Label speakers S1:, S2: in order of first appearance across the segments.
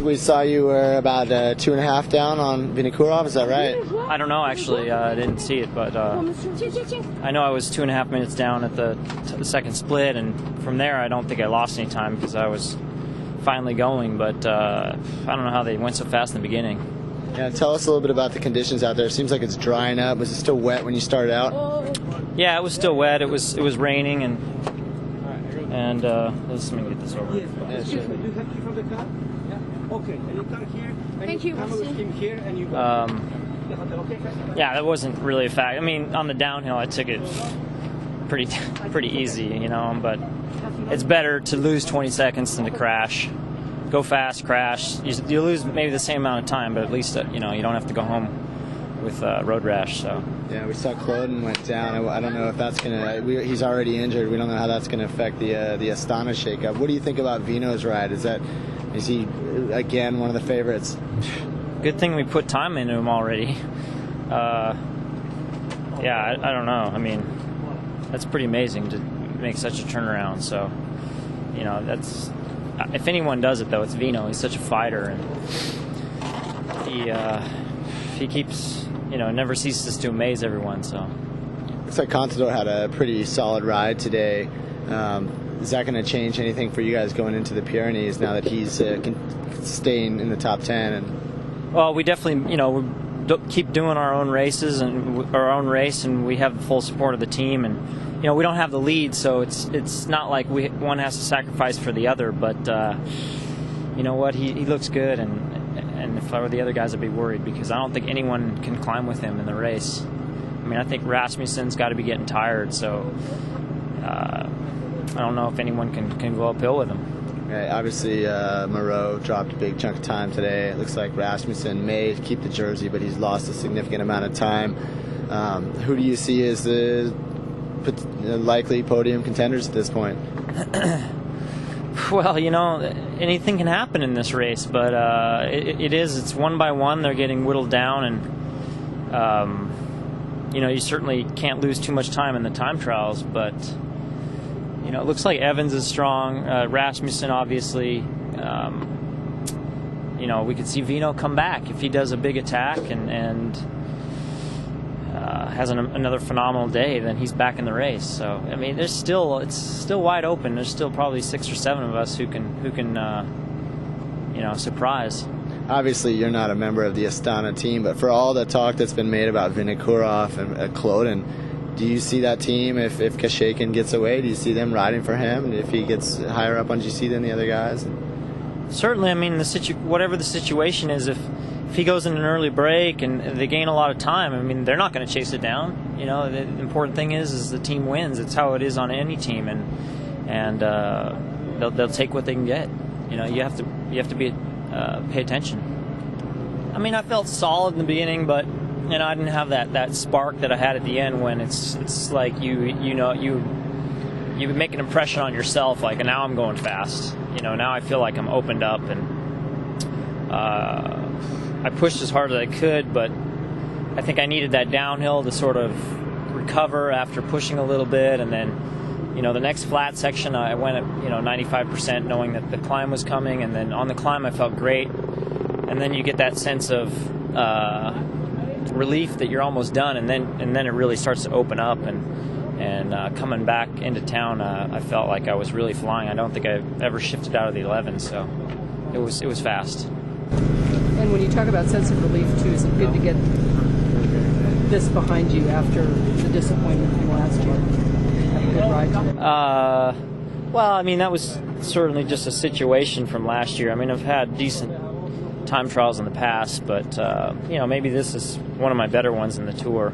S1: think we saw you were about 2.5 down on Vinokurov. Is that right?
S2: I don't know, actually. I didn't see it, but I know I was 2.5 minutes down at the second split, and from there I don't think I lost any time because I was finally going, but I don't know how they went so fast in the beginning.
S1: Yeah, tell us a little bit about the conditions out there. It seems like it's drying up. Was it still wet when you started out?
S2: Yeah, it was still wet. It was raining, and let me get this over.
S1: Yeah, sure.
S3: Do you have key from the car? Yeah. Okay. And you come here.
S4: Thank you.
S3: Come with him here, and you go.
S2: Yeah, that wasn't really a fact. I mean, on the downhill, I took it pretty easy, you know. But it's better to lose 20 seconds than to crash. Go fast, crash. You lose maybe the same amount of time, but at least you know you don't have to go home with road rash. So.
S1: Yeah, we saw Cloden went down. I don't know if that's gonna. He's already injured. We don't know how that's gonna affect the Astana shakeup. What do you think about Vino's ride? Is he again one of the favorites?
S2: Good thing we put time into him already. Yeah, I don't know. I mean, that's pretty amazing to make such a turnaround. So, you know, that's if anyone does it though, it's Vino. He's such a fighter, and he keeps, you know, never ceases to amaze everyone. So
S1: looks like Contador had a pretty solid ride today. Is that going to change anything for you guys going into the Pyrenees now that he's staying in the top 10? And
S2: well, we definitely, you know, we keep doing our own races and our own race, and we have the full support of the team. And you know, we don't have the lead, so it's not like one has to sacrifice for the other. But you know what, he looks good, and if I were the other guys, I'd be worried because I don't think anyone can climb with him in the race. I mean, I think Rasmussen's got to be getting tired, so I don't know if anyone can go uphill with him.
S1: Right, obviously, Moreau dropped a big chunk of time today. It looks like Rasmussen may keep the jersey, but he's lost a significant amount of time. Who do you see as the likely podium contenders at this point?
S2: Well, you know, anything can happen in this race, but it's one by one. They're getting whittled down, and you know, you certainly can't lose too much time in the time trials, but you know, it looks like Evans is strong. Rasmussen, obviously. You know, we could see Vino come back if he does a big attack and has another phenomenal day. Then he's back in the race. So I mean, it's still wide open. There's still probably 6 or 7 of us who can you know, surprise.
S1: Obviously, you're not a member of the Astana team, but for all the talk that's been made about Vinokurov and Cloden, do you see that team, if Kashakin gets away, do you see them riding for him? And if he gets higher up on GC than the other guys?
S2: Certainly, I mean, whatever the situation is, if he goes in an early break and they gain a lot of time, I mean, they're not going to chase it down. You know, the important thing is the team wins. It's how it is on any team, and they'll take what they can get. You know, you have to be pay attention. I mean, I felt solid in the beginning, but you know, I didn't have that spark that I had at the end when it's like you make an impression on yourself, like, and now I'm going fast. You know, now I feel like I'm opened up, and I pushed as hard as I could, but I think I needed that downhill to sort of recover after pushing a little bit, and then, you know, the next flat section I went at, you know, 95%, knowing that the climb was coming, and then on the climb I felt great, and then you get that sense of relief that you're almost done, and then it really starts to open up, and coming back into town, I felt like I was really flying. I don't think I ever shifted out of the 11, so it was fast.
S4: And when you talk about sense of relief too, is it good to get this behind you after the disappointment from last year? Have a good ride today.
S2: Well, I mean, that was certainly just a situation from last year. I mean, I've had decent time trials in the past, but you know, maybe this is one of my better ones in the tour.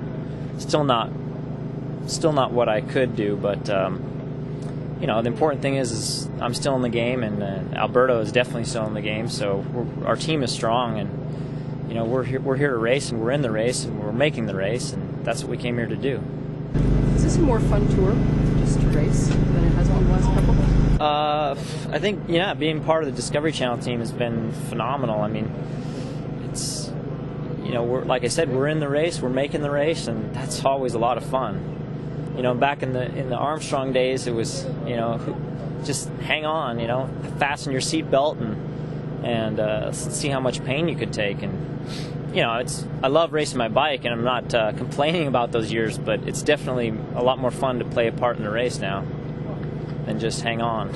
S2: Still not what I could do, but you know, the important thing is I'm still in the game, and Alberto is definitely still in the game. So our team is strong, and you know, we're here to race, and we're in the race, and we're making the race, and that's what we came here to do.
S4: Is this a more fun tour just to race than it has been the last couple?
S2: I think, yeah, being part of the Discovery Channel team has been phenomenal. I mean, it's, you know, like I said, we're in the race, we're making the race, and that's always a lot of fun. You know, back in the Armstrong days, it was, you know, just hang on, you know, fasten your seatbelt, and see how much pain you could take. And I love racing my bike, and I'm not complaining about those years, but it's definitely a lot more fun to play a part in the race now than just hang on.